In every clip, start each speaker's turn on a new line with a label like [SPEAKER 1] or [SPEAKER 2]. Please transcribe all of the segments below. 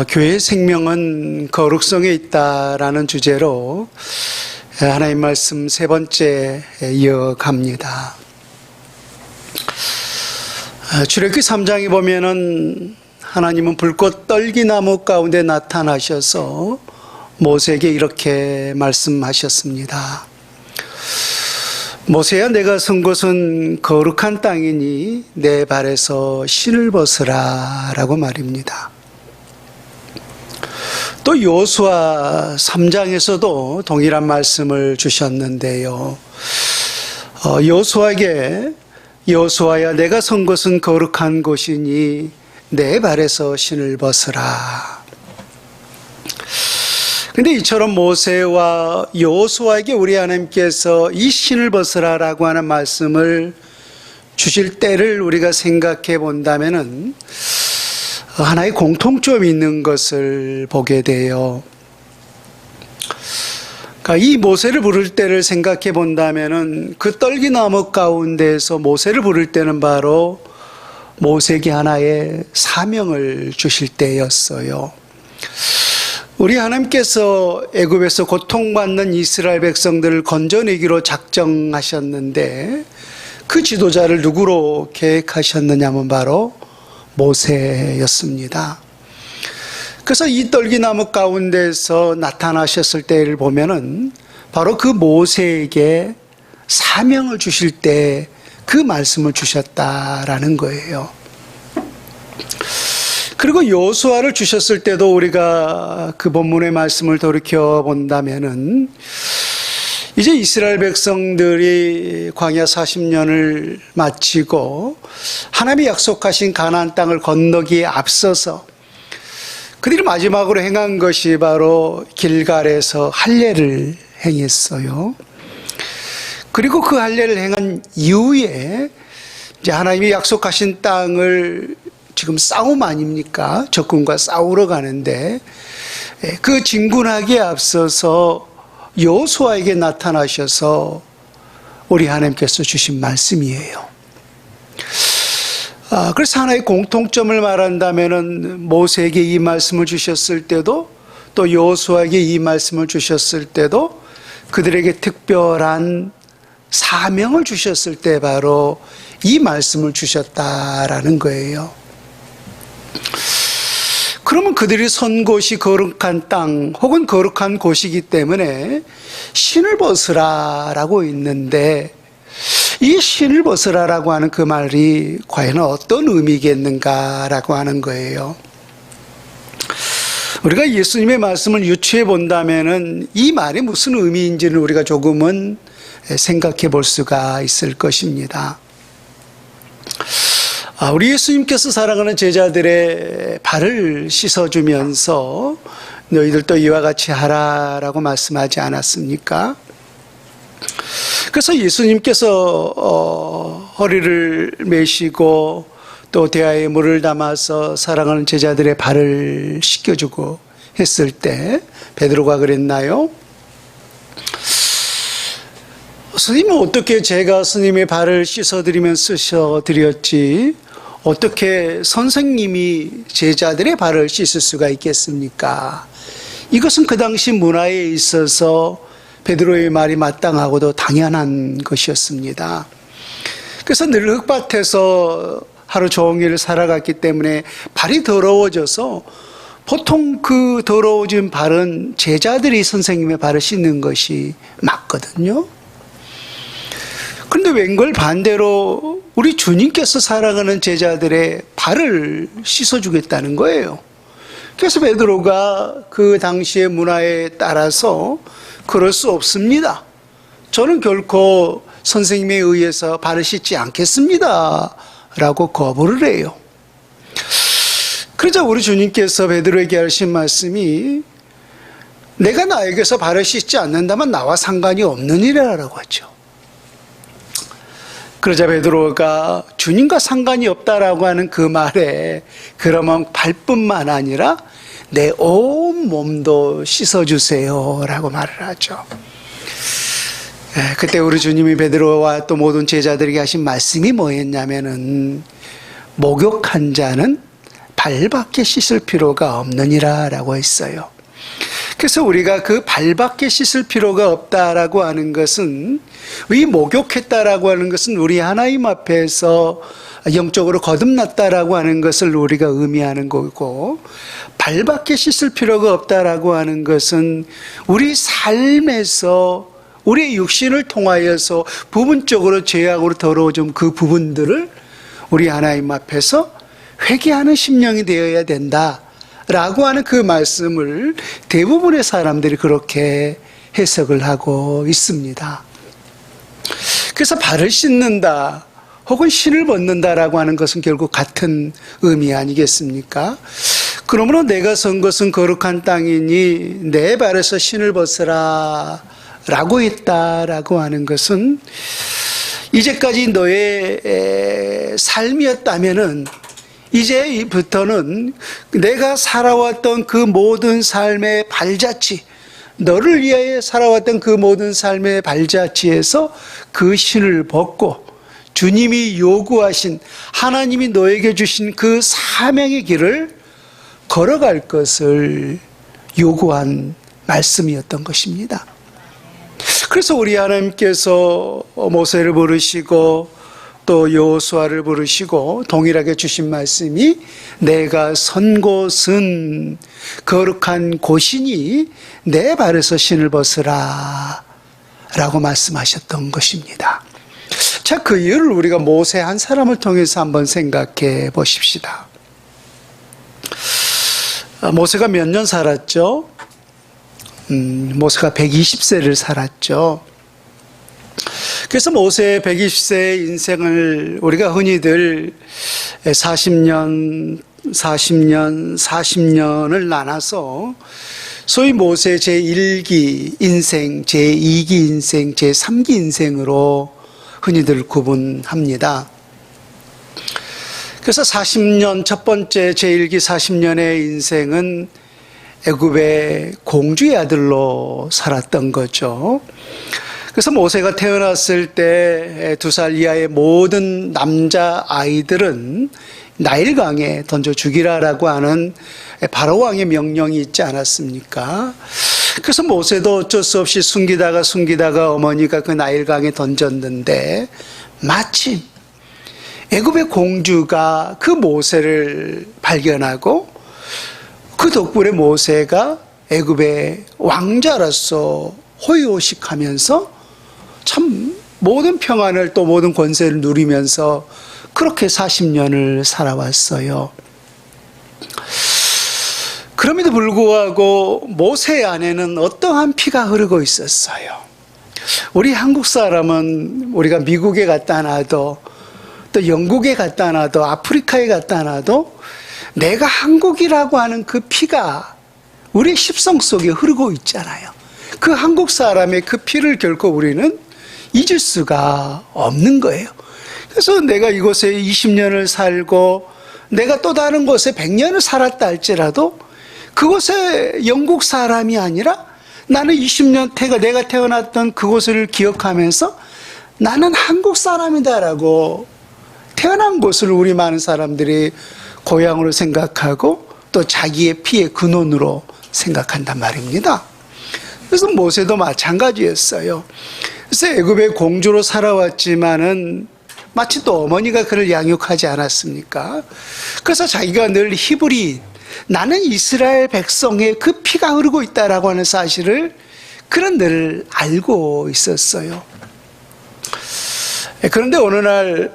[SPEAKER 1] 교회의 생명은 거룩성에 있다라는 주제로 하나님 말씀 세 번째 이어갑니다. 출애굽기 3장에 보면은 하나님은 불꽃 떨기나무 가운데 나타나셔서 모세에게 이렇게 말씀하셨습니다. 모세야, 내가 선 곳은 거룩한 땅이니 내 발에서 신을 벗으라 라고 말입니다. 또 여호수아 3장에서도 동일한 말씀을 주셨는데요. 여호수아에게 여호수아야, 내가 선 곳은 거룩한 곳이니 내 발에서 신을 벗으라. 근데 이처럼 모세와 여호수아에게 우리 하나님께서 이 신을 벗으라라고 하는 말씀을 주실 때를 우리가 생각해 본다면은 하나의 공통점이 있는 것을 보게 돼요. 그러니까 이 모세를 부를 때를 생각해 본다면은 그 떨기나무 가운데서 모세를 부를 때는 바로 모세에게 하나의 사명을 주실 때였어요. 우리 하나님께서 애굽에서 고통받는 이스라엘 백성들을 건져내기로 작정하셨는데 그 지도자를 누구로 계획하셨느냐면 바로 모세였습니다. 그래서 이 떨기나무 가운데서 나타나셨을 때를 보면은 바로 그 모세에게 사명을 주실 때 그 말씀을 주셨다라는 거예요. 그리고 여호수아를 주셨을 때도 우리가 그 본문의 말씀을 돌이켜 본다면은 이제 이스라엘 백성들이 광야 40년을 마치고 하나님이 약속하신 가나안 땅을 건너기에 앞서서 그들이 마지막으로 행한 것이 바로 길갈에서 할례를 행했어요. 그리고 그 할례를 행한 이후에 이제 하나님이 약속하신 땅을 지금 싸움 아닙니까? 적군과 싸우러 가는데 그 진군하기에 앞서서 여호수아에게 나타나셔서 우리 하나님께서 주신 말씀이에요. 그래서 하나의 공통점을 말한다면은 모세에게 이 말씀을 주셨을 때도 또 여호수아에게 이 말씀을 주셨을 때도 그들에게 특별한 사명을 주셨을 때 바로 이 말씀을 주셨다라는 거예요. 그러면 그들이 선 곳이 거룩한 땅 혹은 거룩한 곳이기 때문에 신을 벗으라 라고 있는데 이 신을 벗으라라고 하는 그 말이 과연 어떤 의미겠는가 라고 하는 거예요. 우리가 예수님의 말씀을 유추해 본다면은 이 말이 무슨 의미인지는 우리가 조금은 생각해 볼 수가 있을 것입니다. 우리 예수님께서 사랑하는 제자들의 발을 씻어주면서 너희들도 이와 같이 하라라고 말씀하지 않았습니까? 그래서 예수님께서 허리를 메시고 또 대야에 물을 담아서 사랑하는 제자들의 발을 씻겨주고 했을 때 베드로가 그랬나요? 스님은 어떻게 제가 스님의 발을 씻어드리면 씻어드렸지 어떻게 선생님이 제자들의 발을 씻을 수가 있겠습니까? 이것은 그 당시 문화에 있어서 베드로의 말이 마땅하고도 당연한 것이었습니다. 그래서 늘 흙밭에서 하루 종일 살아갔기 때문에 발이 더러워져서 보통 그 더러워진 발은 제자들이 선생님의 발을 씻는 것이 맞거든요. 그런데 웬걸 반대로 우리 주님께서 사랑하는 제자들의 발을 씻어주겠다는 거예요. 그래서 베드로가 그 당시의 문화에 따라서 그럴 수 없습니다. 저는 결코 선생님에 의해서 발을 씻지 않겠습니다 라고 거부를 해요. 그러자 우리 주님께서 베드로에게 하신 말씀이 내가 나에게서 발을 씻지 않는다면 나와 상관이 없는 일이라고 하죠. 그러자 베드로가 주님과 상관이 없다라고 하는 그 말에 그러면 발뿐만 아니라 내 온 몸도 씻어주세요 라고 말을 하죠. 그때 우리 주님이 베드로와 또 모든 제자들에게 하신 말씀이 뭐였냐면은 목욕한 자는 발밖에 씻을 필요가 없느니라 라고 했어요. 그래서 우리가 그 발밖에 씻을 필요가 없다라고 하는 것은, 이 목욕했다라고 하는 것은 우리 하나님 앞에서 영적으로 거듭났다라고 하는 것을 우리가 의미하는 거고, 발밖에 씻을 필요가 없다라고 하는 것은 우리 삶에서 우리의 육신을 통하여서 부분적으로 죄악으로 더러워진 그 부분들을 우리 하나님 앞에서 회개하는 심령이 되어야 된다 라고 하는 그 말씀을 대부분의 사람들이 그렇게 해석을 하고 있습니다. 그래서 발을 씻는다 혹은 신을 벗는다라고 하는 것은 결국 같은 의미 아니겠습니까? 그러므로 내가 선 것은 거룩한 땅이니 내 발에서 신을 벗으라 라고 했다라고 하는 것은, 이제까지 너의 삶이었다면은 이제부터는 내가 살아왔던 그 모든 삶의 발자취, 너를 위하여 살아왔던 그 모든 삶의 발자취에서 그 신을 벗고 주님이 요구하신, 하나님이 너에게 주신 그 사명의 길을 걸어갈 것을 요구한 말씀이었던 것입니다. 그래서 우리 하나님께서 모세를 부르시고 또 여호수아를 부르시고 동일하게 주신 말씀이, 내가 선 곳은 거룩한 곳이니 내 발에서 신을 벗으라 라고 말씀하셨던 것입니다. 자, 그 이유를 우리가 모세 한 사람을 통해서 한번 생각해 보십시다. 모세가 몇 년 살았죠? 모세가 120세를 살았죠. 그래서 모세의 120세의 인생을 우리가 흔히들 40년을 나눠서 소위 모세 제1기 인생, 제2기 인생, 제3기 인생으로 흔히들 구분합니다. 그래서 40년, 첫 번째 제1기 40년의 인생은 애굽의 공주의 아들로 살았던 거죠. 그래서 모세가 태어났을 때 2살 이하의 모든 남자 아이들은 나일강에 던져 죽이라라고 하는 바로왕의 명령이 있지 않았습니까? 그래서 모세도 어쩔 수 없이 숨기다가 어머니가 그 나일강에 던졌는데, 마침 애굽의 공주가 그 모세를 발견하고 그 덕분에 모세가 애굽의 왕자로서 호의호식하면서 참 모든 평안을 또 모든 권세를 누리면서 그렇게 40년을 살아왔어요. 그럼에도 불구하고 모세 안에는 어떠한 피가 흐르고 있었어요. 우리 한국 사람은 우리가 미국에 갔다 놔도 또 영국에 갔다 놔도 아프리카에 갔다 놔도 내가 한국이라고 하는 그 피가 우리의 십성 속에 흐르고 있잖아요. 그 한국 사람의 그 피를 결코 우리는 잊을 수가 없는 거예요. 그래서 내가 이곳에 20년을 살고 내가 또 다른 곳에 100년을 살았다 할지라도 그곳에 영국 사람이 아니라 나는 20년 내가 태어났던 그곳을 기억하면서 나는 한국 사람이다라고 태어난 곳을 우리 많은 사람들이 고향으로 생각하고 또 자기의 피의 근원으로 생각한단 말입니다. 그래서 모세도 마찬가지였어요. 그래서 애굽의 공주로 살아왔지만은 마치 또 어머니가 그를 양육하지 않았습니까? 그래서 자기가 늘 히브리인, 나는 이스라엘 백성의 그 피가 흐르고 있다라고 하는 사실을 그는 늘 알고 있었어요. 그런데 어느 날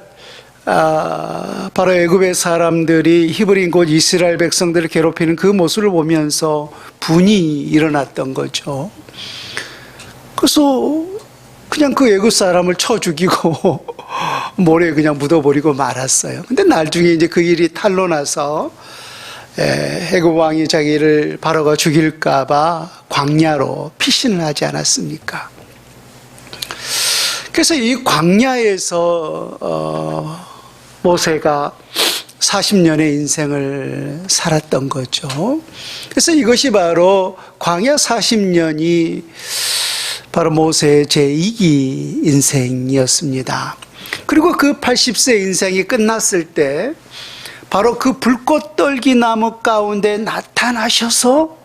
[SPEAKER 1] 바로 애굽의 사람들이 히브리인 곧 이스라엘 백성들을 괴롭히는 그 모습을 보면서 분이 일어났던 거죠. 그래서 그냥 그 애굽 사람을 쳐 죽이고 모래에 그냥 묻어버리고 말았어요. 근데 나중에 이제 그 일이 탄로 나서 애굽 왕이 자기를 바로가 죽일까봐 광야로 피신을 하지 않았습니까? 그래서 이 광야에서 모세가 40년의 인생을 살았던 거죠. 그래서 이것이 바로 광야 40년이 바로 모세의 제2기 인생이었습니다. 그리고 그 80세 인생이 끝났을 때 바로 그 불꽃 떨기 나무 가운데 나타나셔서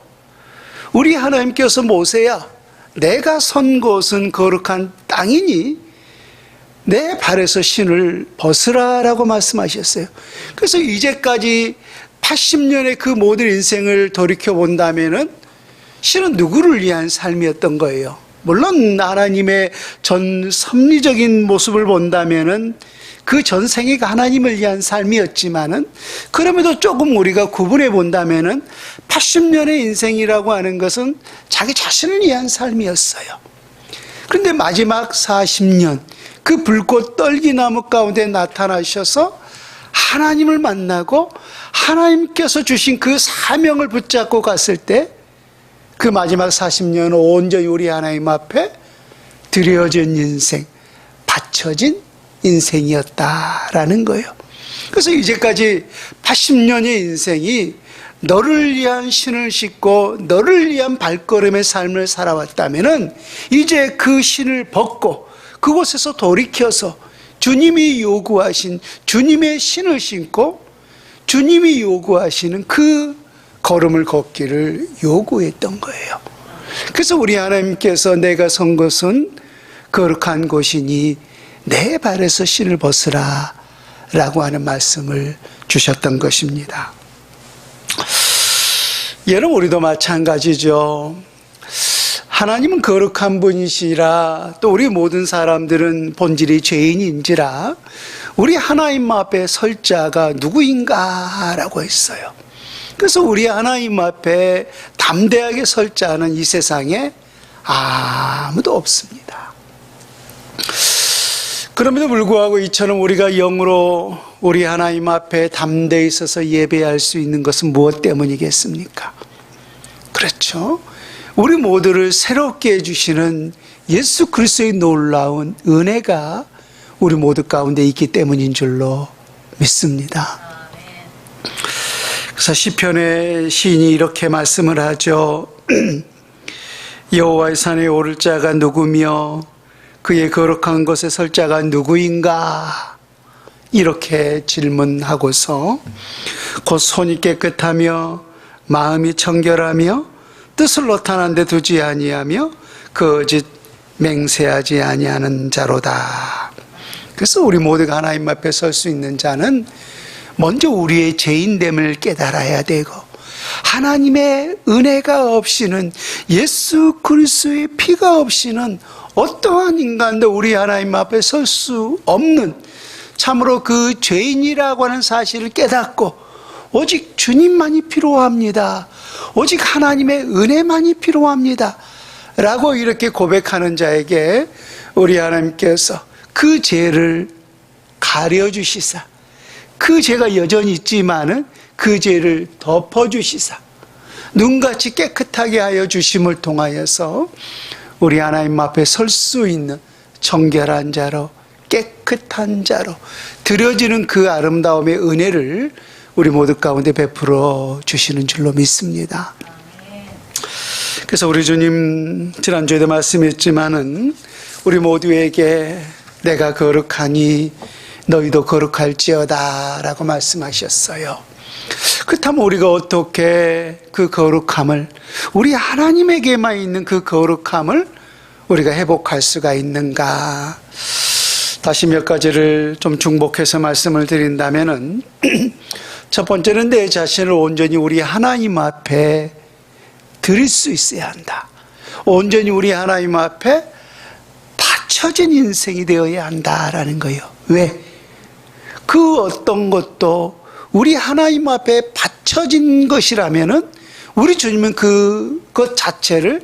[SPEAKER 1] 우리 하나님께서 모세야, 내가 선 곳은 거룩한 땅이니 내 발에서 신을 벗으라라고 말씀하셨어요. 그래서 이제까지 80년의 그 모든 인생을 돌이켜 본다면은 신은 누구를 위한 삶이었던 거예요. 물론 하나님의 전 섭리적인 모습을 본다면은 그 전생이 하나님을 위한 삶이었지만은, 그럼에도 조금 우리가 구분해 본다면은 80년의 인생이라고 하는 것은 자기 자신을 위한 삶이었어요. 그런데 마지막 40년 그 불꽃 떨기나무 가운데 나타나셔서 하나님을 만나고 하나님께서 주신 그 사명을 붙잡고 갔을 때 그 마지막 40년은 온전히 우리 하나님 앞에 드려진 인생, 바쳐진 인생이었다라는 거예요. 그래서 이제까지 80년의 인생이 너를 위한 신을 신고 너를 위한 발걸음의 삶을 살아왔다면은 이제 그 신을 벗고 그곳에서 돌이켜서 주님이 요구하신 주님의 신을 신고 주님이 요구하시는 그 걸음을 걷기를 요구했던 거예요. 그래서 우리 하나님께서 내가 선 곳은 거룩한 곳이니 내 발에서 신을 벗으라 라고 하는 말씀을 주셨던 것입니다. 여러분, 우리도 마찬가지죠. 하나님은 거룩한 분이시라, 또 우리 모든 사람들은 본질이 죄인인지라 우리 하나님 앞에 설 자가 누구인가 라고 했어요. 그래서 우리 하나님 앞에 담대하게 설 자는 이 세상에 아무도 없습니다. 그럼에도 불구하고 이처럼 우리가 영으로 우리 하나님 앞에 담대히 서서 예배할 수 있는 것은 무엇 때문이겠습니까? 그렇죠. 우리 모두를 새롭게 해주시는 예수 그리스도의 놀라운 은혜가 우리 모두 가운데 있기 때문인 줄로 믿습니다. 그래서 시편의 시인이 이렇게 말씀을 하죠. 여호와의 산에 오를 자가 누구며 그의 거룩한 곳에 설 자가 누구인가? 이렇게 질문하고서 곧 손이 깨끗하며 마음이 청결하며 뜻을 노탄한 데 두지 아니하며 거짓 맹세하지 아니하는 자로다. 그래서 우리 모두가 하나님 앞에 설 수 있는 자는 먼저 우리의 죄인됨을 깨달아야 되고, 하나님의 은혜가 없이는, 예수 그리스도의 피가 없이는 어떠한 인간도 우리 하나님 앞에 설 수 없는, 참으로 그 죄인이라고 하는 사실을 깨닫고 오직 주님만이 필요합니다, 오직 하나님의 은혜만이 필요합니다 라고 이렇게 고백하는 자에게 우리 하나님께서 그 죄를 가려주시사, 그 죄가 여전히 있지만은 그 죄를 덮어주시사 눈같이 깨끗하게 하여 주심을 통하여서 우리 하나님 앞에 설 수 있는 정결한 자로, 깨끗한 자로 드려지는 그 아름다움의 은혜를 우리 모두 가운데 베풀어 주시는 줄로 믿습니다. 그래서 우리 주님 지난주에도 말씀했지만은 우리 모두에게 내가 거룩하니 너희도 거룩할지어다 라고 말씀하셨어요. 그렇다면 우리가 어떻게 그 거룩함을, 우리 하나님에게만 있는 그 거룩함을 우리가 회복할 수가 있는가? 다시 몇 가지를 좀 중복해서 말씀을 드린다면은 첫 번째는 내 자신을 온전히 우리 하나님 앞에 드릴 수 있어야 한다. 온전히 우리 하나님 앞에 바쳐진 인생이 되어야 한다라는 거예요. 왜? 그 어떤 것도 우리 하나님 앞에 바쳐진 것이라면은 우리 주님은 그것 자체를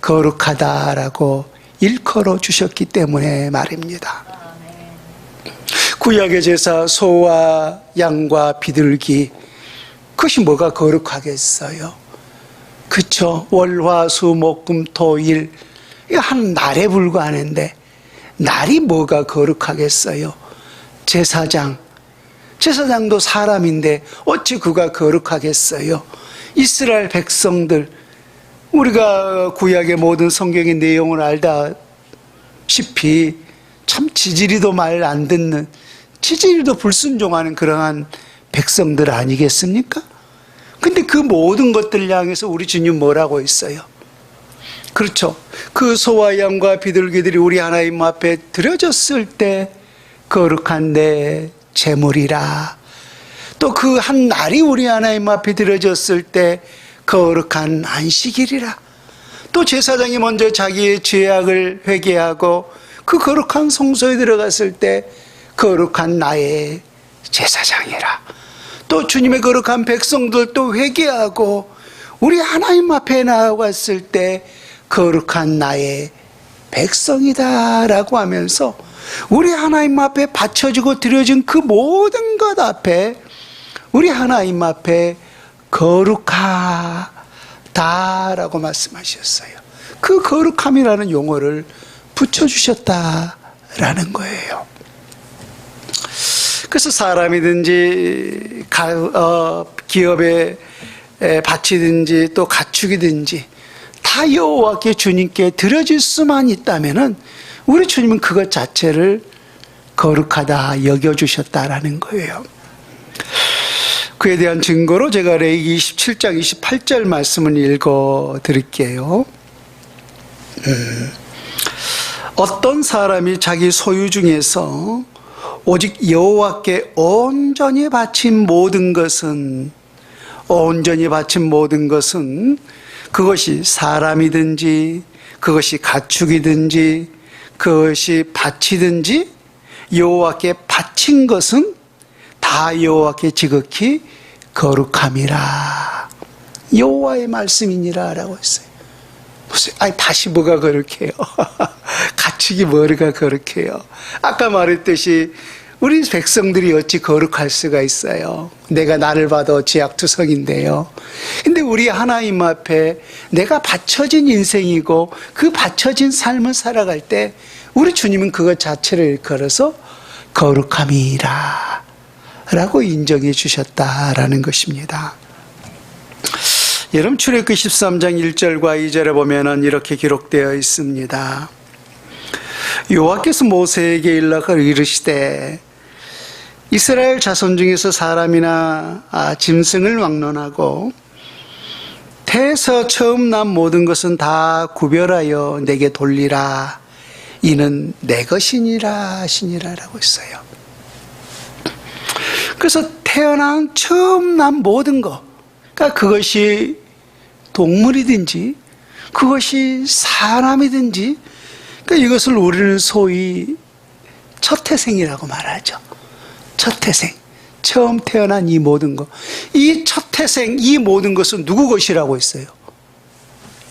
[SPEAKER 1] 거룩하다라고 일컬어 주셨기 때문에 말입니다. 구약의 제사 소와 양과 비둘기, 그것이 뭐가 거룩하겠어요? 그쵸? 월화수목금토일 한 날에 불과하는데 날이 뭐가 거룩하겠어요? 제사장도 사람인데 어찌 그가 거룩하겠어요? 이스라엘 백성들, 우리가 구약의 모든 성경의 내용을 알다시피 참 지지리도 말 안 듣는, 지지리도 불순종하는 그러한 백성들 아니겠습니까? 근데 그 모든 것들을 향해서 우리 주님 뭐라고 했어요? 그렇죠. 그 소와 양과 비둘기들이 우리 하나님 앞에 드려졌을 때 거룩한 내 제물이라. 또 그 한 날이 우리 하나님 앞에 드려졌을 때 거룩한 안식일이라. 또 제사장이 먼저 자기의 죄악을 회개하고 그 거룩한 성소에 들어갔을 때 거룩한 나의 제사장이라. 또 주님의 거룩한 백성들도 회개하고 우리 하나님 앞에 나아갔을 때 거룩한 나의 백성이다 라고 하면서 우리 하나님 앞에 바쳐지고 드려진 그 모든 것 앞에 우리 하나님 앞에 거룩하다라고 말씀하셨어요. 그 거룩함이라는 용어를 붙여주셨다라는 거예요. 그래서 사람이든지 기업에 바치든지 또 가축이든지 다 여호와께 주님께 드려질 수만 있다면은 우리 주님은 그것 자체를 거룩하다 여겨주셨다라는 거예요. 그에 대한 증거로 제가 레위기 27장 28절 말씀을 읽어 드릴게요. 어떤 사람이 자기 소유 중에서 오직 여호와께 온전히 바친 모든 것은 그것이 사람이든지 그것이 가축이든지 그것이 밭이든지 여호와께 바친 것은 다 여호와께 지극히 거룩함이라. 여호와의 말씀이니라 라고 했어요. 다시 뭐가 거룩해요? 가축이 뭐가 거룩해요? 아까 말했듯이 우리 백성들이 어찌 거룩할 수가 있어요? 내가 나를 봐도 죄악투성인데요. 근데 우리 하나님 앞에 내가 바쳐진 인생이고 그 바쳐진 삶을 살아갈 때 우리 주님은 그것 자체를 일컬어서 거룩함이라 라고 인정해 주셨다라는 것입니다. 여러분 출애굽기 13장 1절과 2절에 보면은 이렇게 기록되어 있습니다. 여호와께서 모세에게 이르시되 이스라엘 자손 중에서 사람이나 짐승을 막론하고 태에서 처음 난 모든 것은 다 구별하여 내게 돌리라. 이는 내 것이니라 하시니라라고 했어요. 그래서 태어난 처음 난 모든 것, 그러니까 그것이 동물이든지 그것이 사람이든지, 그러니까 이것을 우리는 소위 첫 태생이라고 말하죠. 첫 태생, 처음 태어난 이 모든 것, 이 첫 태생, 이 모든 것은 누구 것이라고 했어요?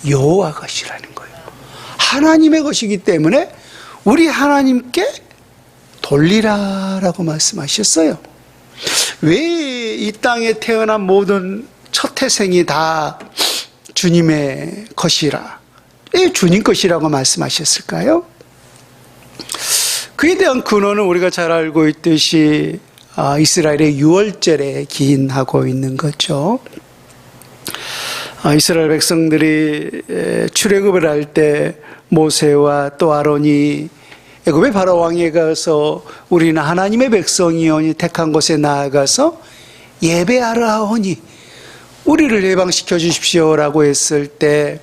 [SPEAKER 1] 여호와 것이라는 거예요. 하나님의 것이기 때문에 우리 하나님께 돌리라라고 말씀하셨어요. 왜 이 땅에 태어난 모든 첫 태생이 다 주님의 것이라, 왜 주님 것이라고 말씀하셨을까요? 그에 대한 근원은 우리가 잘 알고 있듯이 이스라엘의 유월절에 기인하고 있는 거죠. 이스라엘 백성들이 출애굽을 할 때 모세와 또 아론이 애굽의 바로 왕에 가서 우리는 하나님의 백성이오니 택한 곳에 나아가서 예배하러 하오니 우리를 해방시켜 주십시오라고 했을 때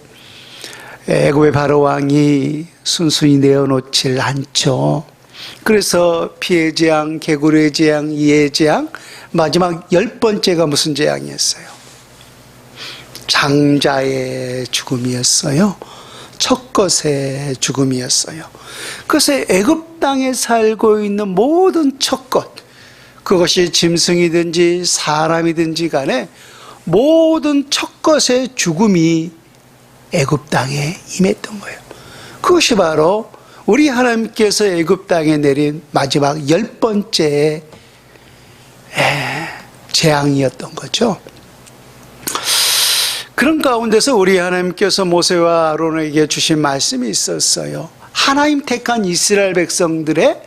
[SPEAKER 1] 애굽의 바로 왕이 순순히 내어놓질 않죠. 그래서 피의 재앙, 개구리의 재앙, 이의 재앙, 마지막 10번째가 무슨 재앙이었어요? 장자의 죽음이었어요. 첫것의 죽음이었어요. 그래서 애굽 땅에 살고 있는 모든 첫것, 그것이 짐승이든지 사람이든지 간에 모든 첫것의 죽음이 애굽 땅에 임했던 거예요. 그것이 바로 우리 하나님께서 애굽 땅에 내린 마지막 10번째 재앙이었던 거죠. 그런 가운데서 우리 하나님께서 모세와 아론에게 주신 말씀이 있었어요. 하나님 택한 이스라엘 백성들의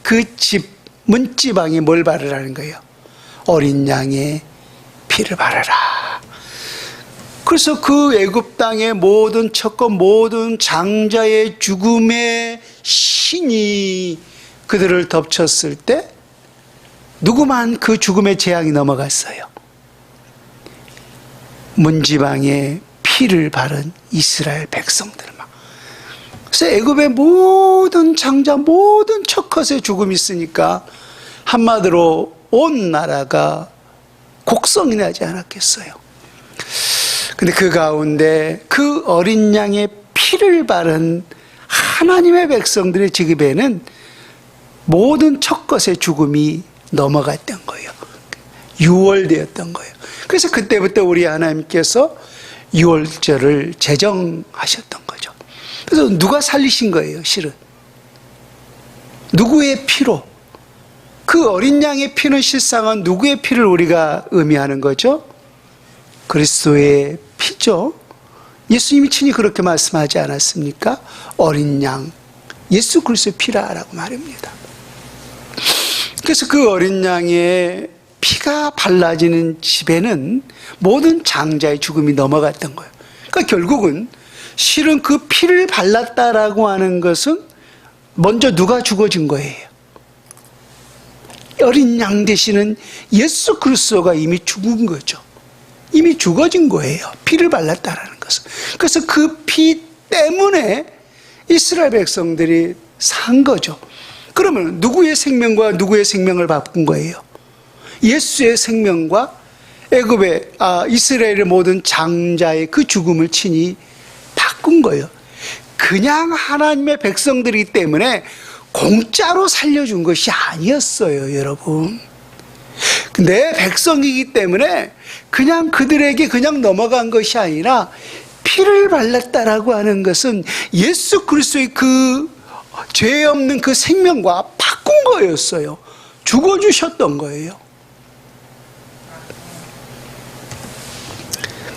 [SPEAKER 1] 그 집 문지방에 뭘 바르라는 거예요? 어린 양의 피를 바르라. 그래서 그 애굽 땅의 모든 첫것, 모든 장자의 죽음의 신이 그들을 덮쳤을 때 누구만 그 죽음의 재앙이 넘어갔어요? 문지방에 피를 바른 이스라엘 백성들만. 그래서 애굽의 모든 장자, 모든 첫컷의 죽음이 있으니까 한마디로 온 나라가 곡성이 나지 않았겠어요. 근데 그 가운데 그 어린 양의 피를 바른 하나님의 백성들의 지급에는 모든 첫 것의 죽음이 넘어갔던 거예요. 유월되었던 거예요. 그래서 그때부터 우리 하나님께서 유월절을 제정하셨던 거죠. 그래서 누가 살리신 거예요, 실은? 누구의 피로? 그 어린 양의 피는 실상은 누구의 피를 우리가 의미하는 거죠? 그리스도의 피죠. 예수님이 친히 그렇게 말씀하지 않았습니까? 어린 양, 예수 그리스도의 피라라고 말합니다. 그래서 그 어린 양의 피가 발라지는 집에는 모든 장자의 죽음이 넘어갔던 거예요. 그러니까 결국은 실은 그 피를 발랐다라고 하는 것은 먼저 누가 죽어진 거예요? 어린 양 되시는 예수 그리스도가 이미 죽은 거죠. 이미 죽어진 거예요. 피를 발랐다라는 것은. 그래서 그 피 때문에 이스라엘 백성들이 산 거죠. 그러면 누구의 생명과 누구의 생명을 바꾼 거예요? 예수의 생명과 애굽의 이스라엘의 모든 장자의 그 죽음을 친히 바꾼 거예요. 그냥 하나님의 백성들이기 때문에 공짜로 살려준 것이 아니었어요, 여러분. 내 백성이기 때문에 그냥 그들에게 그냥 넘어간 것이 아니라 피를 발랐다라고 하는 것은 예수 그리스도의 그 죄 없는 그 생명과 바꾼 거였어요. 죽어주셨던 거예요.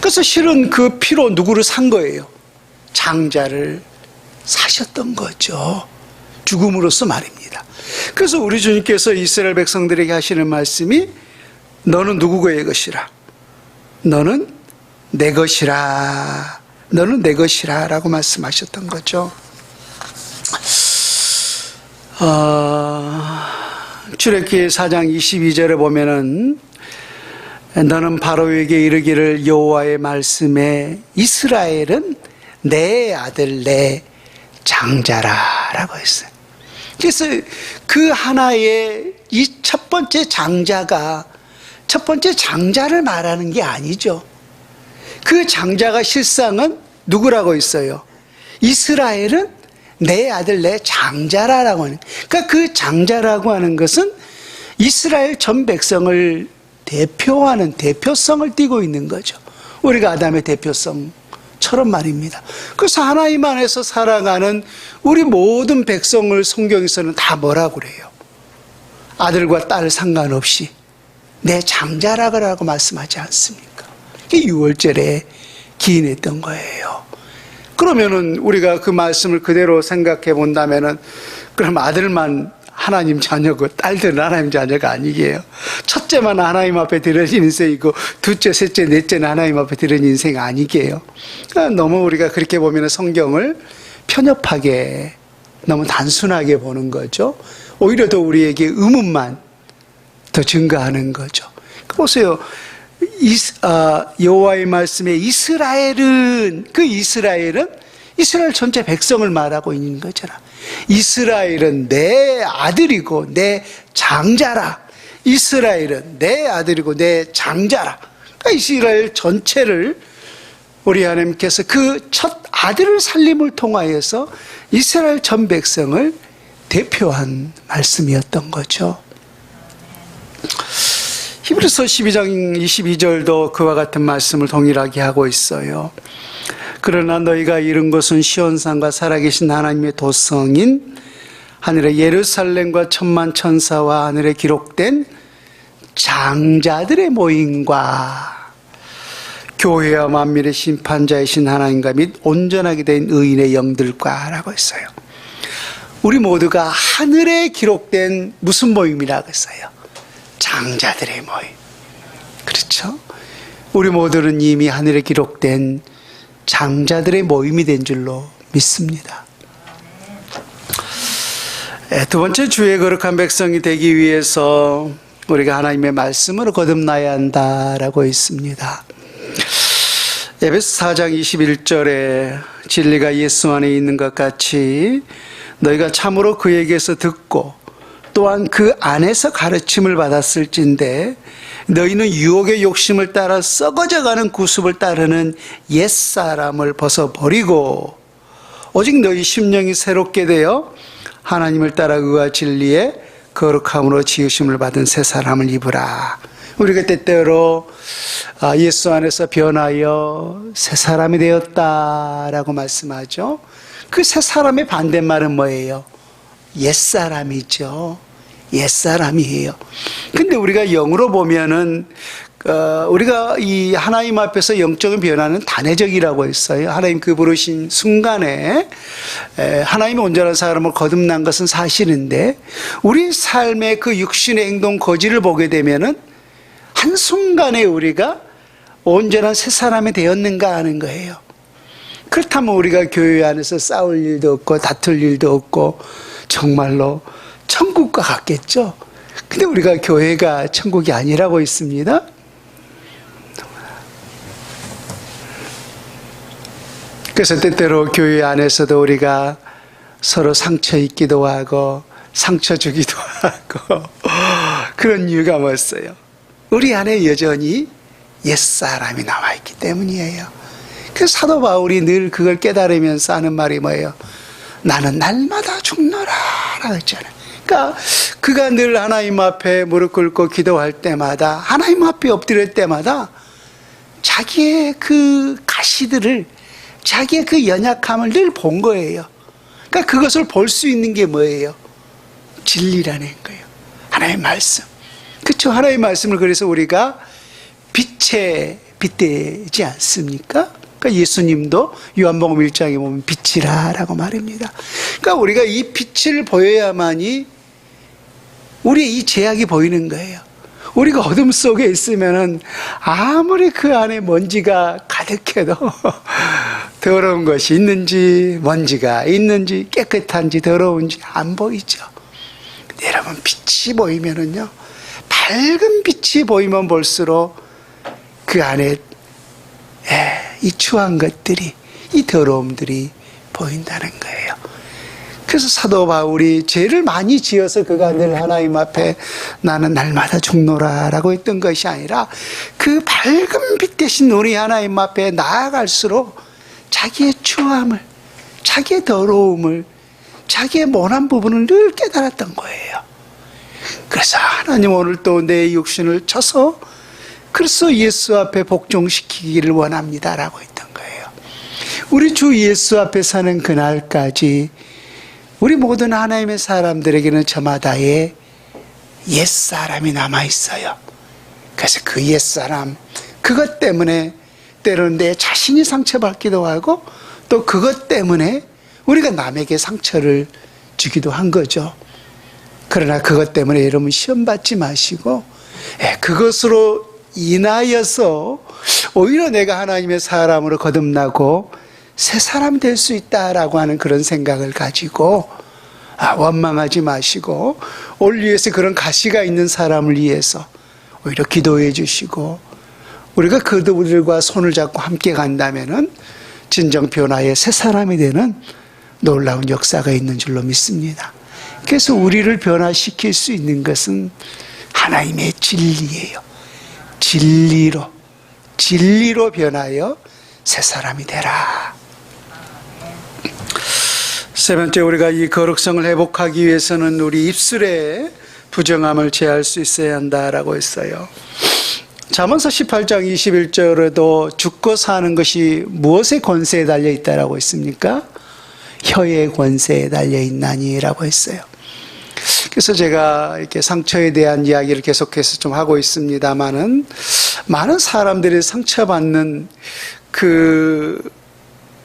[SPEAKER 1] 그래서 실은 그 피로 누구를 산 거예요? 장자를 사셨던 거죠. 죽음으로써 말입니다. 그래서 우리 주님께서 이스라엘 백성들에게 하시는 말씀이 너는 누구의 것이라? 너는 내 것이라. 너는 내 것이라 라고 말씀하셨던 거죠. 출애굽기 4장 22절에 보면은 너는 바로에게 이르기를 여호와의 말씀에 이스라엘은 내 아들 내 장자라 라고 했어요. 그래서 그 하나의 이 첫 번째 장자가 첫 번째 장자를 말하는 게 아니죠. 그 장자가 실상은 누구라고 있어요? 이스라엘은 내 아들 내 장자라고 하는. 그러니까 그 장자라고 하는 것은 이스라엘 전 백성을 대표하는 대표성을 띠고 있는 거죠. 우리가 아담의 대표성처럼 말입니다. 그래서 하나님 안에서 살아가는 우리 모든 백성을 성경에서는 다 뭐라고 그래요? 아들과 딸 상관없이 내 장자라고 말씀하지 않습니까? 이게 유월절에 기인했던 거예요. 그러면은 우리가 그 말씀을 그대로 생각해 본다면은 그럼 아들만 하나님 자녀고 딸들은 하나님 자녀가 아니게요. 첫째만 하나님 앞에 드리는 인생이고 둘째, 셋째, 넷째는 하나님 앞에 드리는 인생 아니게요. 그러니까 너무 우리가 그렇게 보면 성경을 편협하게 너무 단순하게 보는 거죠. 오히려 더 우리에게 의문만 더 증가하는 거죠. 보세요. 여호와의 말씀에 이스라엘은 그 이스라엘은 이스라엘 전체 백성을 말하고 있는 거잖아. 이스라엘은 내 아들이고 내 장자라. 이스라엘은 내 아들이고 내 장자라. 그러니까 이스라엘 전체를 우리 하나님께서 그 첫 아들을 살림을 통하여서 이스라엘 전 백성을 대표한 말씀이었던 거죠. 히브리서 12장 22절도 그와 같은 말씀을 동일하게 하고 있어요. 그러나 너희가 이룬 것은 시온산과 살아계신 하나님의 도성인 하늘의 예루살렘과 천만 천사와 하늘에 기록된 장자들의 모임과 교회와 만민의 심판자이신 하나님과 및 온전하게 된 의인의 영들과 라고 했어요. 우리 모두가 하늘에 기록된 무슨 모임이라고 했어요? 장자들의 모임. 그렇죠? 우리 모두는 이미 하늘에 기록된 장자들의 모임이 된 줄로 믿습니다. 두 번째, 주의 거룩한 백성이 되기 위해서 우리가 하나님의 말씀으로 거듭나야 한다라고 있습니다. 에베소 4장 21절에 진리가 예수 안에 있는 것 같이 너희가 참으로 그에게서 듣고 또한 그 안에서 가르침을 받았을진데 너희는 유혹의 욕심을 따라 썩어져가는 구습을 따르는 옛사람을 벗어버리고 오직 너희 심령이 새롭게 되어 하나님을 따라 의와 진리의 거룩함으로 지으심을 받은 새 사람을 입으라. 우리가 때때로 예수 안에서 변하여 새 사람이 되었다라고 말씀하죠. 그 새 사람의 반대말은 뭐예요? 옛사람이죠. 옛사람이에요. 근데 우리가 영으로 보면은 우리가 이 하나님 앞에서 영적인 변화는 단회적이라고 했어요. 하나님 그 부르신 순간에 하나님의 온전한 사람을 거듭난 것은 사실인데 우리 삶의 그 육신의 행동 거지를 보게 되면은 한순간에 우리가 온전한 새 사람이 되었는가 하는 거예요. 그렇다면 우리가 교회 안에서 싸울 일도 없고 다툴 일도 없고 정말로 천국과 같겠죠. 근데 우리가 교회가 천국이 아니라고 있습니다. 그래서 때때로 교회 안에서도 우리가 서로 상처 입기도 하고 상처 주기도 하고 그런 이유가 뭐였어요? 우리 안에 여전히 옛사람이 남아있기 때문이에요. 그래서 사도 바울이 늘 그걸 깨달으면서 하는 말이 뭐예요? 나는 날마다 죽노라 라고 했잖아요. 그러니까 그가 늘 하나님 앞에 무릎 꿇고 기도할 때마다 하나님 앞에 엎드릴 때마다 자기의 그 가시들을 자기의 그 연약함을 늘 본 거예요. 그러니까 그것을 볼 수 있는 게 뭐예요? 진리라는 거예요. 하나님의 말씀. 그렇죠. 하나님의 말씀을 그래서 우리가 빛에 빗대지 않습니까? 그러니까 예수님도 요한복음 1장에 보면 빛이라 라고 말합니다. 그러니까 우리가 이 빛을 보여야만이 우리의 이 제약이 보이는 거예요. 우리가 어둠 속에 있으면은 아무리 그 안에 먼지가 가득해도 더러운 것이 있는지 먼지가 있는지 깨끗한지 더러운지 안 보이죠. 근데 여러분 빛이 보이면은요 밝은 빛이 보이면 볼수록 그 안에 이 추한 것들이 이 더러움들이 보인다는 거예요. 그래서 사도 바울이 죄를 많이 지어서 그가 늘 하나님 앞에 나는 날마다 죽노라 라고 했던 것이 아니라 그 밝은 빛 대신 우리 하나님 앞에 나아갈수록 자기의 추함을 자기의 더러움을 자기의 모난 부분을 늘 깨달았던 거예요. 그래서 하나님 오늘 또 내 육신을 쳐서 그래서 예수 앞에 복종시키기를 원합니다 라고 했던 거예요. 우리 주 예수 앞에 사는 그날까지 우리 모든 하나님의 사람들에게는 저마다의 옛사람이 남아있어요. 그래서 그 옛사람 그것 때문에 때로는 내 자신이 상처받기도 하고 또 그것 때문에 우리가 남에게 상처를 주기도 한 거죠. 그러나 그것 때문에 여러분 시험 받지 마시고 그것으로 인하여서 오히려 내가 하나님의 사람으로 거듭나고 새 사람이 될 수 있다라고 하는 그런 생각을 가지고 원망하지 마시고 오늘 위해서 그런 가시가 있는 사람을 위해서 오히려 기도해 주시고 우리가 그들과 손을 잡고 함께 간다면은 진정 변화의 새 사람이 되는 놀라운 역사가 있는 줄로 믿습니다. 그래서 우리를 변화시킬 수 있는 것은 하나님의 진리예요. 진리로 변하여 새 사람이 되라. 세 번째, 우리가 이 거룩성을 회복하기 위해서는 우리 입술에 부정함을 제할 수 있어야 한다라고 했어요. 잠언서 18장 21절에도 죽고 사는 것이 무엇의 권세에 달려 있다라고 했습니까? 혀의 권세에 달려 있나니라고 했어요. 그래서 제가 이렇게 상처에 대한 이야기를 계속해서 좀 하고 있습니다만은 많은 사람들이 상처받는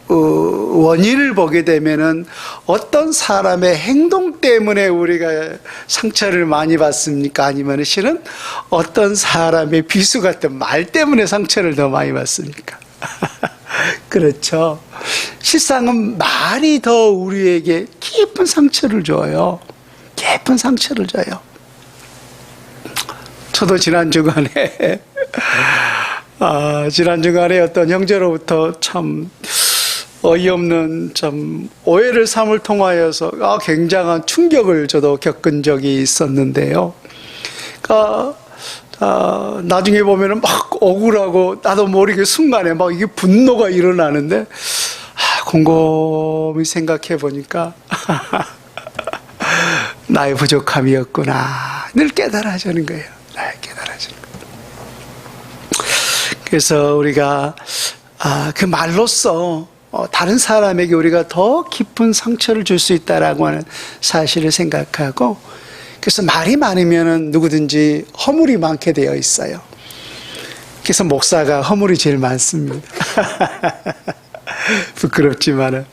[SPEAKER 1] 원인을 보게 되면은 어떤 사람의 행동 때문에 우리가 상처를 많이 받습니까? 아니면 실은 어떤 사람의 비수 같은 말 때문에 상처를 더 많이 받습니까? 그렇죠. 실상은 말이 더 우리에게 깊은 상처를 줘요. 깊은 상처를 줘요. 저도 지난 주간에 어떤 형제로부터 참 어이없는 참 오해를 삼을 통하여서 굉장한 충격을 저도 겪은 적이 있었는데요. 나중에 보면은 막 억울하고 나도 모르게 순간에 막 이게 분노가 일어나는데 곰곰이 생각해 보니까 나의 부족함이었구나 늘 깨달아지는 거예요. 나의 깨달아지는 거예요. 그래서 우리가 그 말로써 다른 사람에게 우리가 더 깊은 상처를 줄 수 있다라고 하는 사실을 생각하고, 그래서 말이 많으면 누구든지 허물이 많게 되어 있어요. 그래서 목사가 허물이 제일 많습니다. 부끄럽지만은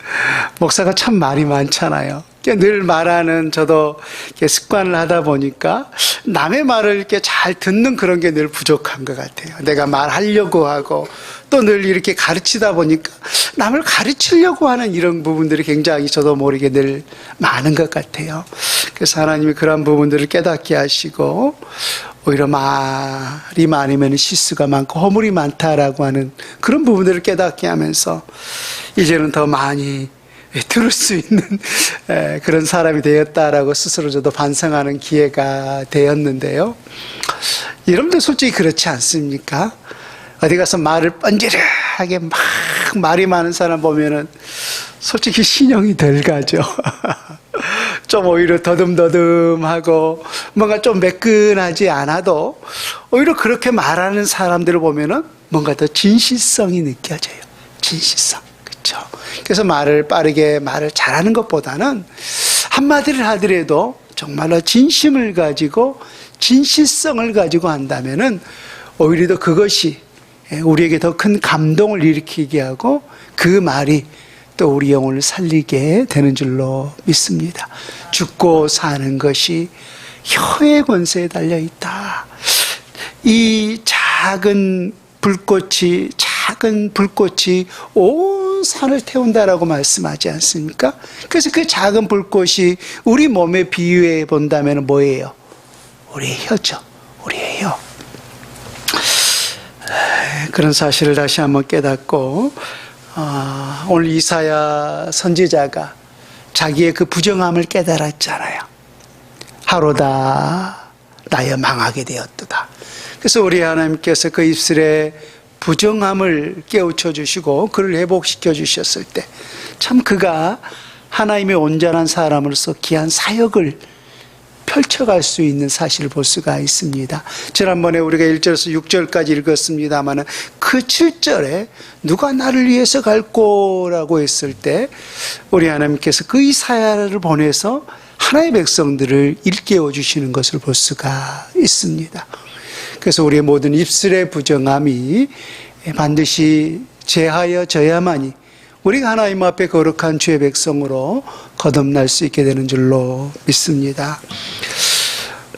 [SPEAKER 1] 목사가 참 말이 많잖아요. 늘 말하는 저도 습관을 하다 보니까 남의 말을 이렇게 잘 듣는 그런 게 늘 부족한 것 같아요. 내가 말하려고 하고 또 늘 이렇게 가르치다 보니까 남을 가르치려고 하는 이런 부분들이 굉장히 저도 모르게 늘 많은 것 같아요. 그래서 하나님이 그런 부분들을 깨닫게 하시고 오히려 말이 많으면 실수가 많고 허물이 많다라고 하는 그런 부분들을 깨닫게 하면서 이제는 더 많이 들을 수 있는 그런 사람이 되었다라고 스스로 저도 반성하는 기회가 되었는데요. 여러분들 솔직히 그렇지 않습니까? 어디 가서 말을 뻔질하게 막 말이 많은 사람 보면은 솔직히 신용이 덜 가죠. 좀 오히려 더듬더듬하고 뭔가 좀 매끈하지 않아도 오히려 그렇게 말하는 사람들을 보면은 뭔가 더 진실성이 느껴져요. 진실성. 그렇죠. 그래서 말을 빠르게 말을 잘하는 것보다는 한마디를 하더라도 정말로 진심을 가지고 진실성을 가지고 한다면은 오히려 더 그것이 우리에게 더 큰 감동을 일으키게 하고 그 말이 또 우리 영혼을 살리게 되는 줄로 믿습니다. 죽고 사는 것이 혀의 권세에 달려있다. 이 작은 불꽃이 온 산을 태운다라고 말씀하지 않습니까? 그래서 그 작은 불꽃이 우리 몸에 비유해 본다면 뭐예요? 우리의 혀죠. 우리의 혀. 그런 사실을 다시 한번 깨닫고 오늘 이사야 선지자가 자기의 그 부정함을 깨달았잖아요. 하루다 나여 망하게 되었도다. 그래서 우리 하나님께서 그 입술에 부정함을 깨우쳐 주시고 그를 회복시켜 주셨을 때 참 그가 하나님의 온전한 사람으로서 귀한 사역을 펼쳐갈 수 있는 사실을 볼 수가 있습니다. 지난번에 우리가 1절에서 6절까지 읽었습니다만 그 7절에 누가 나를 위해서 갈꼬라고 했을 때 우리 하나님께서 그 이사야를 보내서 하나님의 백성들을 일깨워 주시는 것을 볼 수가 있습니다. 그래서 우리의 모든 입술의 부정함이 반드시 제하여져야만이 우리가 하나님 앞에 거룩한 주의 백성으로 거듭날 수 있게 되는 줄로 믿습니다.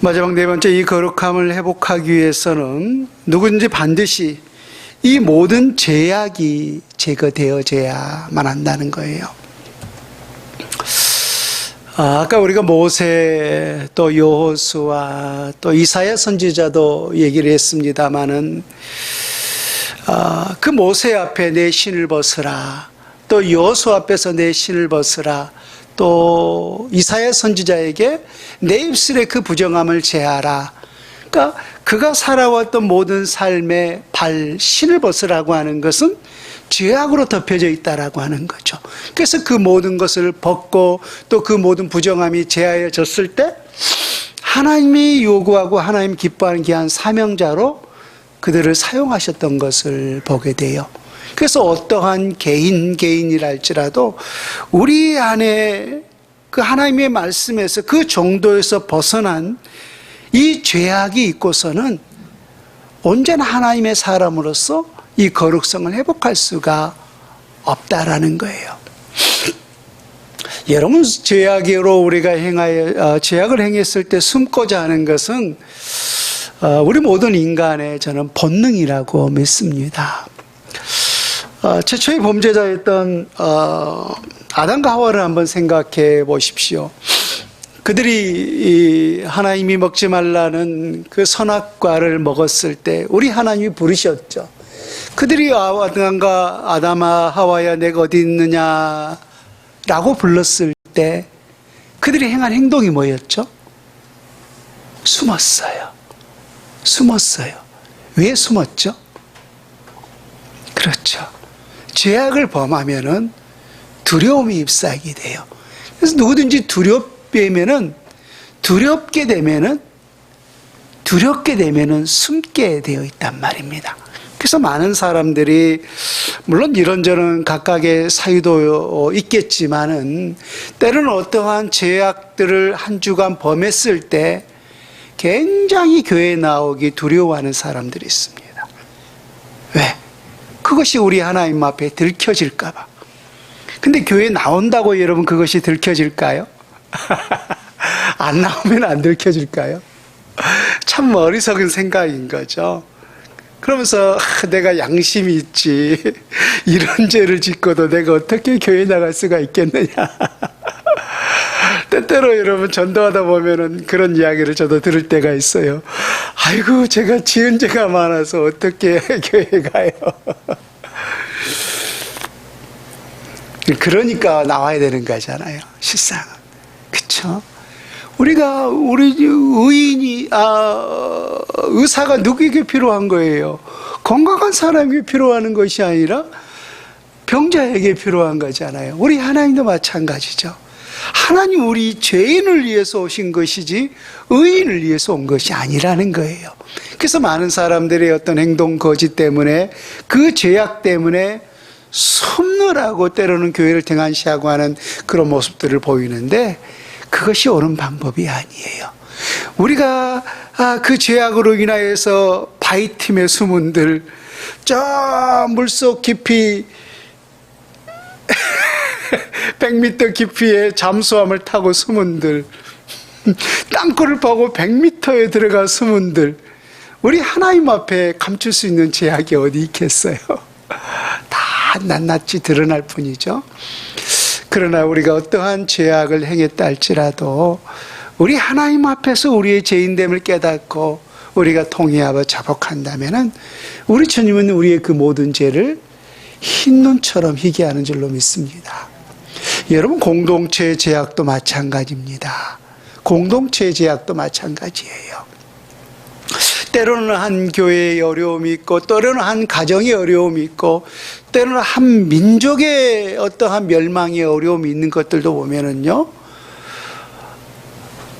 [SPEAKER 1] 마지막 네 번째, 이 거룩함을 회복하기 위해서는 누구든지 반드시 이 모든 죄악이 제거되어져야만 한다는 거예요. 아까 우리가 모세 또 여호수아 또 이사야 선지자도 얘기를 했습니다마는 그 모세 앞에 내 신을 벗으라, 또 여호수아 앞에서 내 신을 벗으라, 또 이사야 선지자에게 내 입술에 그 부정함을 제하라. 그러니까 그가 살아왔던 모든 삶의 신을 벗으라고 하는 것은 죄악으로 덮여져 있다라고 하는 거죠. 그래서 그 모든 것을 벗고 또 그 모든 부정함이 제하여졌을 때 하나님이 요구하고 하나님 기뻐하는 귀한 사명자로 그들을 사용하셨던 것을 보게 돼요. 그래서 어떠한 개인이랄지라도 우리 안에 그 하나님의 말씀에서 그 정도에서 벗어난 이 죄악이 있고서는 언제나 하나님의 사람으로서 이 거룩성을 회복할 수가 없다라는 거예요. 여러분, 죄악으로 우리가 죄악을 행했을 때 숨고자 하는 것은 우리 모든 인간의 저는 본능이라고 믿습니다. 최초의 범죄자였던 아담과 하와를 한번 생각해 보십시오. 그들이 하나님이 먹지 말라는 그 선악과를 먹었을 때 우리 하나님이 부르셨죠. 그들이 아담아 하와야 내가 어디 있느냐 라고 불렀을 때 그들이 행한 행동이 뭐였죠? 숨었어요. 왜 숨었죠? 그렇죠. 죄악을 범하면은 두려움이 ip사하게 돼요. 그래서 누구든지 두렵게 되면은 숨게 되어 있단 말입니다. 그래서 많은 사람들이 물론 이런저런 각각의 사유도 있겠지만은 때로는 어떠한 죄악들을 한 주간 범했을 때 굉장히 교회에 나오기 두려워하는 사람들이 있습니다. 왜? 그것이 우리 하나님 앞에 들켜질까 봐. 근데 교회에 나온다고 여러분 그것이 들켜질까요? 안 나오면 안 들켜질까요? 참 어리석은 생각인 거죠. 그러면서 내가 양심이 있지, 이런 죄를 짓고도 내가 어떻게 교회에 나갈 수가 있겠느냐. 때때로 여러분 전도하다 보면은 그런 이야기를 저도 들을 때가 있어요. 아이고 제가 지은 죄가 많아서 어떻게 교회에 가요. 그러니까 나와야 되는 거잖아요, 실상은. 그쵸? 우리 의사가 누구에게 필요한 거예요? 건강한 사람에게 필요한 것이 아니라 병자에게 필요한 거잖아요. 우리 하나님도 마찬가지죠. 하나님 우리 죄인을 위해서 오신 것이지 의인을 위해서 온 것이 아니라는 거예요. 그래서 많은 사람들의 어떤 행동 거짓 때문에 그 죄악 때문에 숨느라고 때로는 교회를 등한시하고 하는 그런 모습들을 보이는데 그것이 옳은 방법이 아니에요. 우리가 그 죄악으로 인하여서 바위틈에 숨은들, 저 물속 깊이 100m 깊이의 잠수함을 타고 숨은들, 땅굴을 파고 100m에 들어가 숨은들, 우리 하나님 앞에 감출 수 있는 죄악이 어디 있겠어요? 다 낱낱이 드러날 뿐이죠. 그러나 우리가 어떠한 죄악을 행했다 할지라도 우리 하나님 앞에서 우리의 죄인됨을 깨닫고 우리가 통회하고 자복한다면은 우리 주님은 우리의 그 모든 죄를 흰눈처럼 희게 하는 줄로 믿습니다. 여러분, 공동체의 죄악도 마찬가지입니다. 공동체의 죄악도 마찬가지예요. 때로는 한 교회의 어려움이 있고, 때로는 한 가정의 어려움이 있고, 때로는 한 민족의 어떠한 멸망의 어려움이 있는 것들도 보면은요,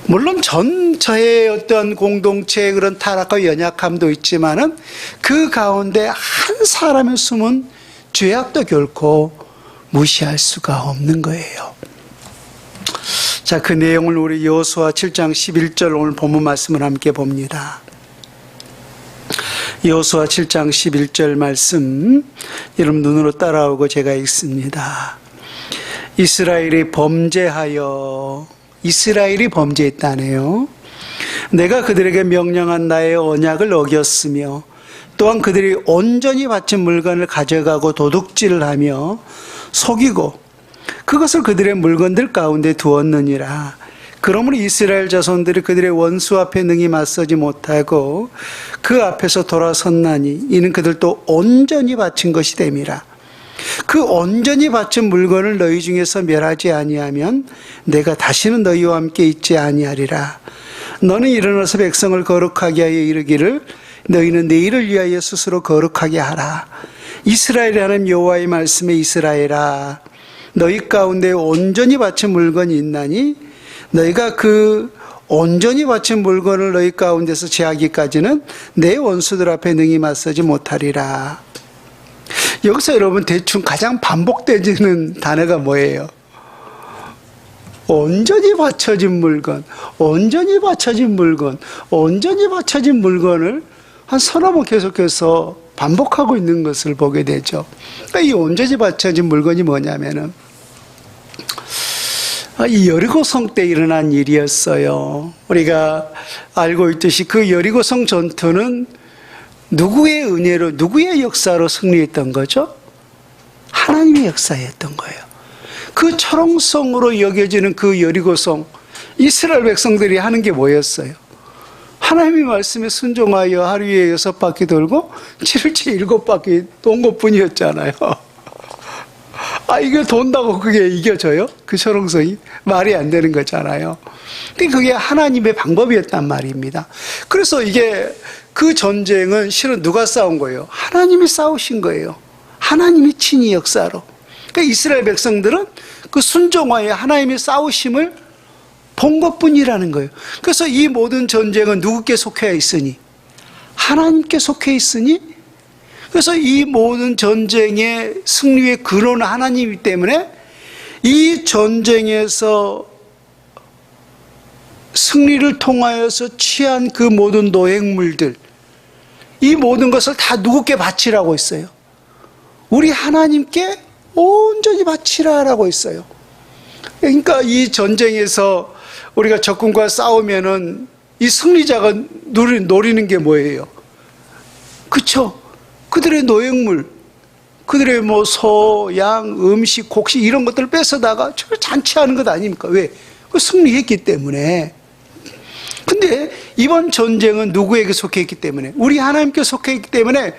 [SPEAKER 1] 물론 전체의 어떤 공동체의 그런 타락과 연약함도 있지만은 그 가운데 한 사람의 숨은 죄악도 결코 무시할 수가 없는 거예요. 자, 그 내용을 우리 여호수아 7장 11절 오늘 본문 말씀을 함께 봅니다. 여호수아 7장 11절 말씀, 여러분 눈으로 따라오고 제가 읽습니다. 이스라엘이 범죄했다네요. 내가 그들에게 명령한 나의 언약을 어겼으며 또한 그들이 온전히 바친 물건을 가져가고 도둑질을 하며 속이고 그것을 그들의 물건들 가운데 두었느니라. 그러므로 이스라엘 자손들이 그들의 원수 앞에 능히 맞서지 못하고 그 앞에서 돌아섰나니 이는 그들도 온전히 바친 것이 됨이라. 그 온전히 바친 물건을 너희 중에서 멸하지 아니하면 내가 다시는 너희와 함께 있지 아니하리라. 너는 일어나서 백성을 거룩하게 하여 이르기를 너희는 내일을 위하여 스스로 거룩하게 하라. 이스라엘의 하나님 여호와의 말씀에 이스라엘아, 너희 가운데 온전히 바친 물건이 있나니 너희가 그 온전히 바친 물건을 너희 가운데서 제하기까지는 내 원수들 앞에 능히 맞서지 못하리라. 여기서 여러분 대충 가장 반복되는 단어가 뭐예요? 온전히 바쳐진 물건, 온전히 바쳐진 물건, 온전히 바쳐진 물건을 한 서너 번 계속해서 반복하고 있는 것을 보게 되죠. 그러니까 이 온전히 바쳐진 물건이 뭐냐면은 이 여리고성 때 일어난 일이었어요. 우리가 알고 있듯이 그 여리고성 전투는 누구의 은혜로, 누구의 역사로 승리했던 거죠? 하나님의 역사였던 거예요. 그 철옹성으로 여겨지는 그 여리고성, 이스라엘 백성들이 하는 게 뭐였어요? 하나님의 말씀에 순종하여 하루에 6바퀴 돌고 7일째 7바퀴 돈 것뿐이었잖아요. 이게 돈다고 그게 이겨져요? 그 철옹성이 말이 안 되는 거잖아요. 그게 하나님의 방법이었단 말입니다. 그래서 이게 그 전쟁은 실은 누가 싸운 거예요? 하나님이 싸우신 거예요. 하나님이 친히 역사로. 그러니까 이스라엘 백성들은 그 순종하에 하나님의 싸우심을 본 것뿐이라는 거예요. 그래서 이 모든 전쟁은 누구께 속해 있으니? 하나님께 속해 있으니? 그래서 이 모든 전쟁의 승리의 근원은 하나님이기 때문에 이 전쟁에서 승리를 통하여서 취한 그 모든 노획물들, 이 모든 것을 다 누구께 바치라고 했어요? 우리 하나님께 온전히 바치라라고 했어요. 그러니까 이 전쟁에서 우리가 적군과 싸우면은 이 승리자가 노리는 게 뭐예요? 그쵸? 그들의 노획물, 그들의 뭐 소, 양, 음식, 곡식 이런 것들을 뺏어다가 잔치하는 것 아닙니까? 왜? 승리했기 때문에. 근데 이번 전쟁은 누구에게 속해 있기 때문에? 우리 하나님께 속해 있기 때문에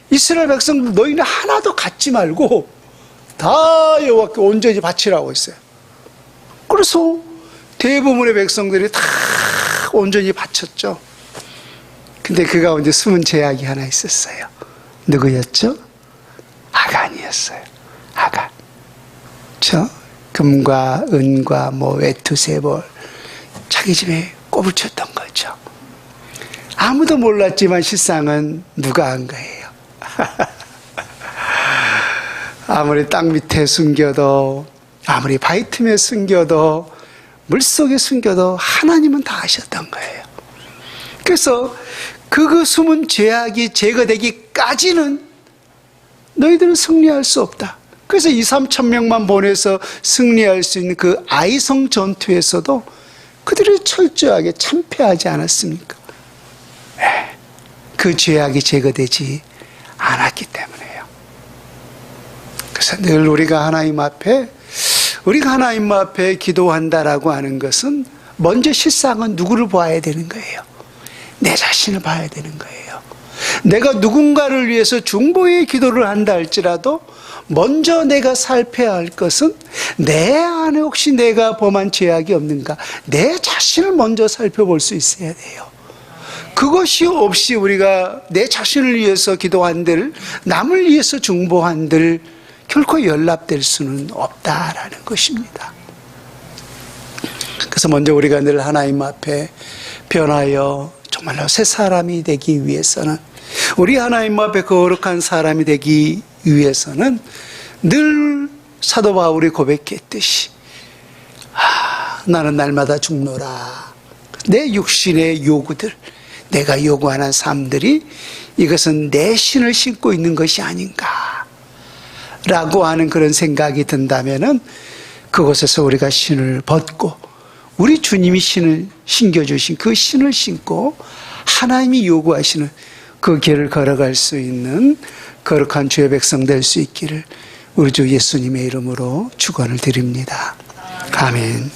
[SPEAKER 1] 이스라엘 백성들 너희는 하나도 갖지 말고 다 여호와께 온전히 바치라고 했어요. 그래서 대부분의 백성들이 다 온전히 바쳤죠. 근데 그 가운데 숨은 제약이 하나 있었어요. 누구였죠? 아간이었어요. 아간. 금과 은과 외투세벌 자기 집에 꼽을 쳤던 거죠. 아무도 몰랐지만 실상은 누가 한 거예요. 아무리 땅 밑에 숨겨도, 아무리 바위 틈에 숨겨도, 물속에 숨겨도 하나님은 다 아셨던 거예요. 그래서 그 숨은 죄악이 제거되기까지는 너희들은 승리할 수 없다. 그래서 2-3천 명만 보내서 승리할 수 있는 그 아이성 전투에서도 그들이 철저하게 참패하지 않았습니까? 그 죄악이 제거되지 않았기 때문에요. 그래서 늘 우리가 하나님 앞에 기도한다라고 하는 것은 먼저 실상은 누구를 봐야 되는 거예요? 내 자신을 봐야 되는 거예요. 내가 누군가를 위해서 중보의 기도를 한다 할지라도 먼저 내가 살펴야 할 것은 내 안에 혹시 내가 범한 죄악이 없는가, 내 자신을 먼저 살펴볼 수 있어야 돼요. 그것이 없이 우리가 내 자신을 위해서 기도한들, 남을 위해서 중보한들 결코 연락될 수는 없다라는 것입니다. 그래서 먼저 우리가 늘 하나님 앞에 변하여 정말로 새 사람이 되기 위해서는, 우리 하나님 앞에 거룩한 사람이 되기 위해서는 늘 사도 바울이 고백했듯이 나는 날마다 죽노라. 내 육신의 요구들, 내가 요구하는 삶들이 이것은 내 신을 신고 있는 것이 아닌가 라고 하는 그런 생각이 든다면은 그곳에서 우리가 신을 벗고 우리 주님이 신을 신겨주신 그 신을 신고 하나님이 요구하시는 그 길을 걸어갈 수 있는 거룩한 주의 백성 될 수 있기를 우리 주 예수님의 이름으로 축원을 드립니다. 아멘.